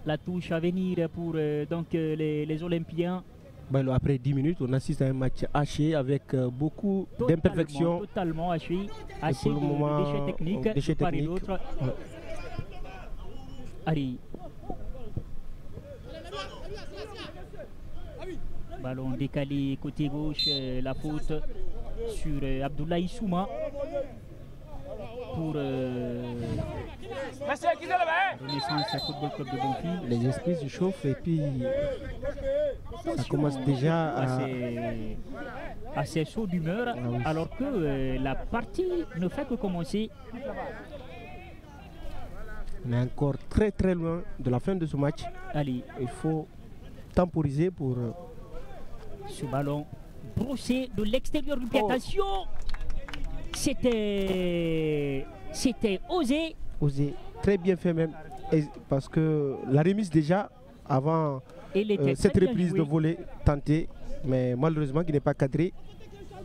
La touche à venir pour les Olympiens. Bon, après 10 minutes, on assiste à un match haché avec beaucoup d'imperfections. Totalement haché. Assez de déchets techniques de part et d'autre. Ouais. Allez. Ballon décalé côté gauche, la faute sur Abdoulaye Souma pour Renaissance Football Club de Bonfi. Les esprits se chauffent et puis ça commence déjà assez chaud d'humeur, oui. Alors que la partie ne fait que commencer. On est encore très très loin de la fin de ce match. Allez. Il faut temporiser pour... Ce ballon brossé de l'extérieur du pied. Attention, c'était osé. Osé, très bien fait même. Et parce que la remise déjà avant cette reprise de volée tentée, mais malheureusement qui n'est pas cadré.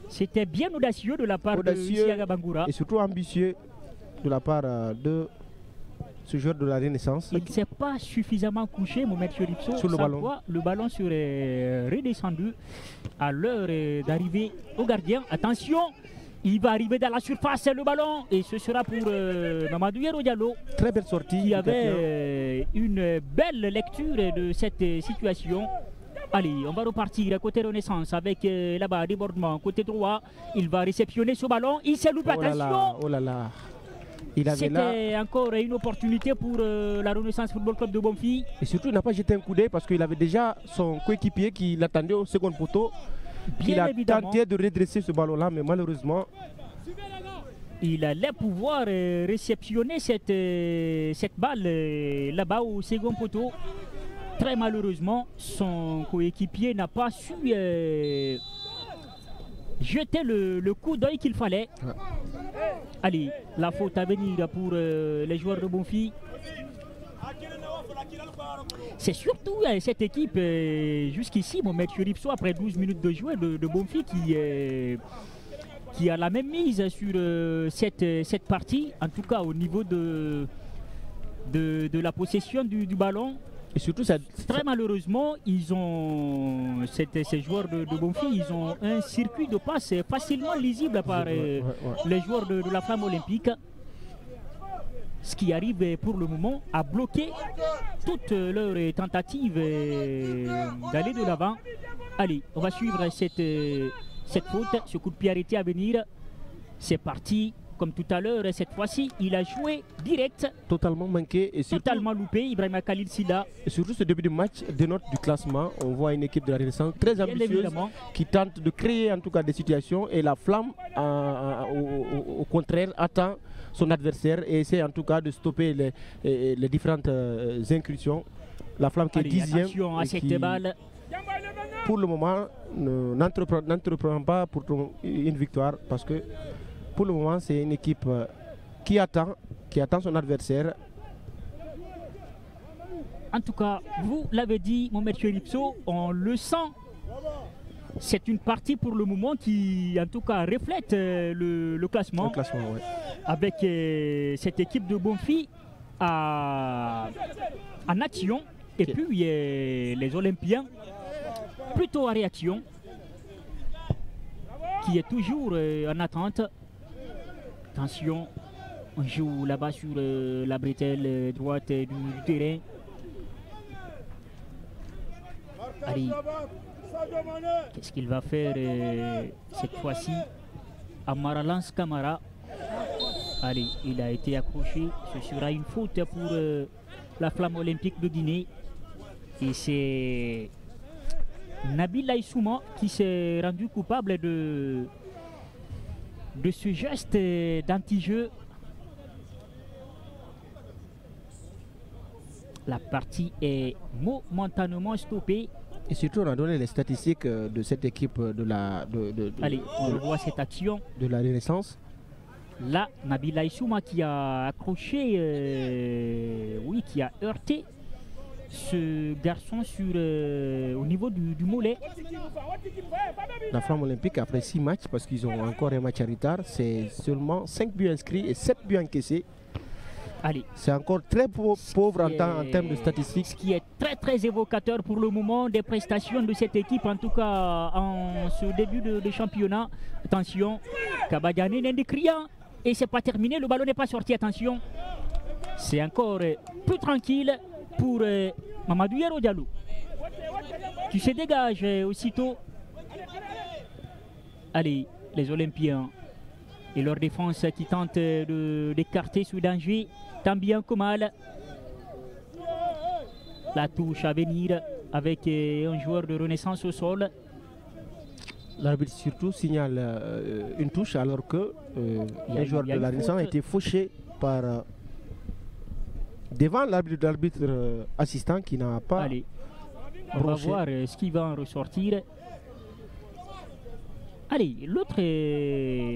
C'était bien audacieux de la part de Isiaga Bangoura. Et surtout ambitieux de la part de ce joueur de la Renaissance. Il ne s'est pas suffisamment couché, Mohamed Cherifso. Sur le ballon. Le ballon serait redescendu à l'heure d'arriver au gardien. Attention, il va arriver dans la surface, le ballon. Et ce sera pour Mamadou Yero Diallo. Très belle sortie. Qui avait une belle lecture de cette situation. Allez, on va repartir à côté Renaissance avec là-bas débordement côté droit. Il va réceptionner ce ballon. Il s'est loupé, attention. Oh là là. C'était encore une opportunité pour la Renaissance Football Club de Bonfi. Et surtout, il n'a pas jeté un coup d'œil parce qu'il avait déjà son coéquipier qui l'attendait au second poteau. Il a tenté de redresser ce ballon-là, mais malheureusement... Il allait pouvoir réceptionner cette balle là-bas au second poteau. Très malheureusement, son coéquipier n'a pas su jeter le coup d'œil qu'il fallait. Ouais. Allez, la faute à venir pour les joueurs de Bonfi. C'est surtout cette équipe jusqu'ici, Mohamed Cherifso, après 12 minutes de jeu de Bonfi qui a la même mise sur cette partie, en tout cas au niveau de la possession du ballon. Et surtout, très malheureusement, ils ont ces joueurs de Bonfi, ils ont un circuit de passe facilement lisible par les joueurs de la Flamme Olympique. Ce qui arrive pour le moment à bloquer toutes leurs tentatives d'aller de l'avant. Allez, on va suivre cette faute, ce coup de pied arrêté à venir. C'est parti. Comme tout à l'heure, cette fois-ci, il a joué direct. Totalement manqué. Et surtout, totalement loupé, Ibrahima Khalil Silla. Et surtout ce début de match, de note du classement, on voit une équipe de la Renaissance très ambitieuse qui tente de créer en tout cas des situations. Et la Flamme, au contraire, attend son adversaire et essaie en tout cas de stopper les différentes incursions. La Flamme qui est 10e. À cette balle. Pour le moment, n'entreprend pas pour une victoire parce que pour le moment, c'est une équipe qui attend son adversaire. En tout cas, vous l'avez dit, Mohamed Cherifso, on le sent. C'est une partie pour le moment qui, en tout cas, reflète le classement. Ouais. Avec cette équipe de Bonfi en action. Et puis les Olympiens, plutôt en réaction, qui est toujours en attente. Attention, on joue là-bas sur la bretelle droite du terrain. Allez, qu'est-ce qu'il va faire cette fois-ci? Amara lance Camara. Allez, il a été accroché. Ce sera une faute pour la Flamme Olympique de Guinée. Et c'est Nabil Aïsouma qui s'est rendu coupable de ce geste d'anti-jeu. La partie est momentanément stoppée. Et surtout, on a donné les statistiques de cette équipe Allez, on revoit cette action de la Renaissance. Là, Nabil Aïsouma qui a accroché, qui a heurté ce garçon au niveau du mollet. La Flamme Olympique, après 6 matchs, parce qu'ils ont encore un match à retard, c'est seulement 5 buts inscrits et 7 buts encaissés. C'est encore très pauvre en termes de statistiques. Ce qui est très évocateur pour le moment des prestations de cette équipe, en tout cas en ce début de championnat. Attention, Kabadiani n'est criant et c'est pas terminé, le ballon n'est pas sorti, attention. C'est encore plus tranquille pour Mamadou Yero Diallo, qui se dégage aussitôt. Allez, les Olympiens et leur défense qui tente d'écarter ce danger tant bien que mal. La touche à venir avec un joueur de Renaissance au sol. L'arbitre surtout signale une touche alors que un joueur de la Renaissance a été fauché par devant l'arbitre assistant qui n'a pas. Allez, on va voir ce qui va en ressortir. Allez, l'autre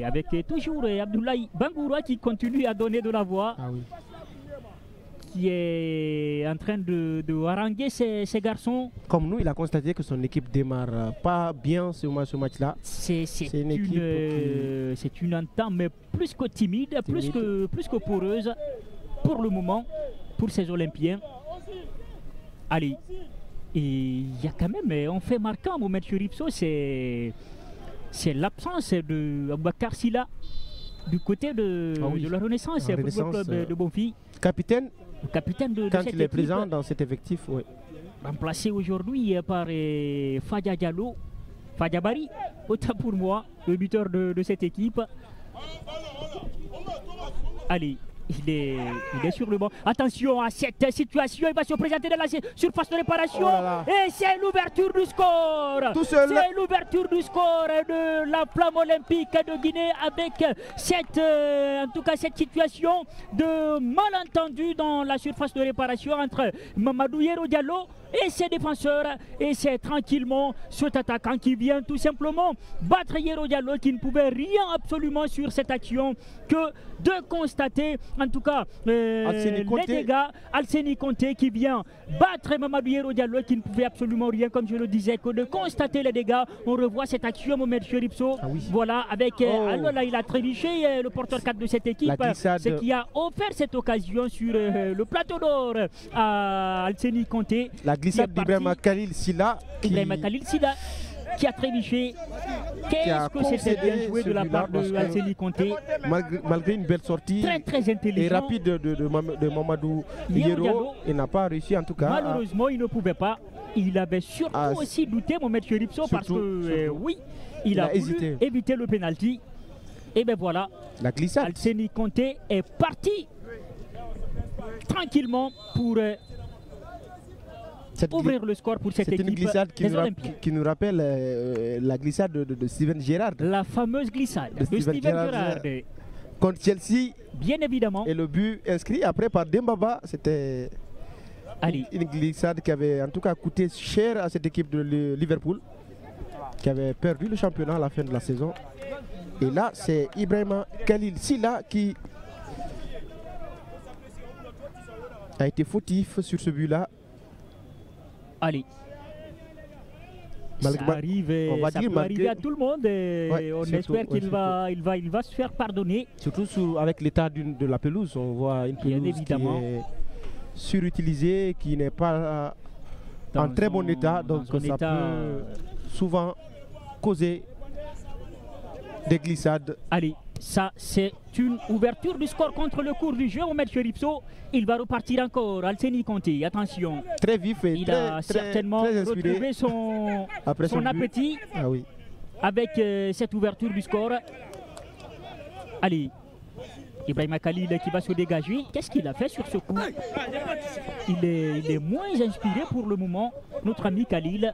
avec toujours Abdoulaye Bangoura qui continue à donner de la voix. Qui est en train de haranguer ces garçons. Comme nous, il a constaté que son équipe démarre pas bien ce match-là. C'est une entame plus que timide, plus que poreuse pour le moment, pour ces Olympiens. Allez, et il y a quand même un fait marquant, Mohamed Cherifso, c'est l'absence de Aboubakar Silla du côté de la Renaissance, le football club de Bonfi. Capitaine de quand cette il est équipe, présent dans cet effectif, oui. Remplacé aujourd'hui par Fadia Diallo, Fadia Bari, autant pour moi, le buteur de cette équipe. Allez, il est sur le banc. Attention à cette situation, il va se présenter dans la surface de réparation. Et c'est l'ouverture du score. C'est l'ouverture du score de la Flamme Olympique de Guinée avec en tout cas cette situation de malentendu dans la surface de réparation entre Mamadou Yero Diallo et ses défenseurs, et c'est tranquillement cet attaquant qui vient tout simplement battre Yero Diallo, qui ne pouvait rien absolument sur cette action que de constater en tout cas les dégâts. Alseni Conté qui vient battre Mamadou Yero Diallo, qui ne pouvait absolument rien, comme je le disais, que de constater les dégâts. On revoit cette action, Mohamed Cherifso, voilà, avec alors là il a trébuché, le porteur 4 de cette équipe, ce qui a offert cette occasion sur le plateau d'or à Alseni Conté. La glissade d'Ibrahima Khalil Silla qui a trébuché. Qu'est-ce que c'était bien joué de la part de Alseni Conté, malgré une belle sortie très intelligent et rapide de Mamadou Yero, il n'a pas réussi en tout cas. Malheureusement il ne pouvait pas. Il avait surtout aussi douté, Mohamed Cherifso, parce que oui, il a voulu éviter le penalty. Et bien voilà, la glissade. Alseni Conté est parti tranquillement pour ouvrir le score pour cette équipe. C'est une glissade qui nous rappelle la glissade de Steven Gerrard. La fameuse glissade de Steven Gerrard contre Chelsea. Bien évidemment. Et le but inscrit après par Dembaba, c'était une glissade qui avait en tout cas coûté cher à cette équipe de Liverpool, qui avait perdu le championnat à la fin de la saison. Et là, c'est Ibrahima Khalil Silla qui a été fautif sur ce but-là. Allez, ça arrive, ça peut arriver à tout le monde et on espère qu'il va se faire pardonner. Surtout avec l'état de la pelouse, on voit une pelouse qui est surutilisée, qui n'est pas en très bon état, donc ça peut souvent causer des glissades. Allez, ça c'est une ouverture du score contre le cours du jeu. Mohamed Cherifso, il va repartir encore. Alseni Conté, attention. Très vif et il a certainement retrouvé son appétit avec cette ouverture du score. Allez, Ibrahima Khalil qui va se dégager. Qu'est-ce qu'il a fait sur ce coup? Il est moins inspiré pour le moment, notre ami Khalil.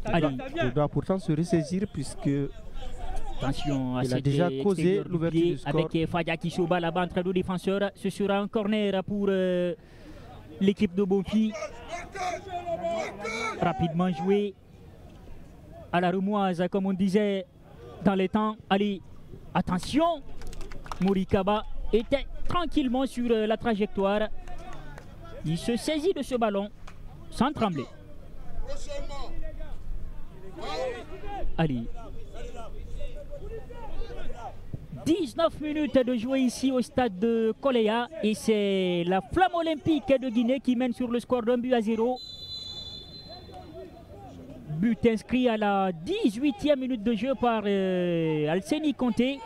Allez. Il doit pourtant se ressaisir puisque attention à il a déjà causé l'ouverture du score. Avec Fadia qui se bat là-bas entre deux défenseurs. Ce sera un corner pour l'équipe de Bonfi. Rapidement joué à la remoise, comme on disait dans les temps. Allez, attention, Morikaba était tranquillement sur la trajectoire. Il se saisit de ce ballon sans trembler. Allez, 19 minutes de jouer ici au stade de Koleya et c'est la Flamme Olympique de Guinée qui mène sur le score d'1-0. But inscrit à la 18e minute de jeu par Alseni Conté.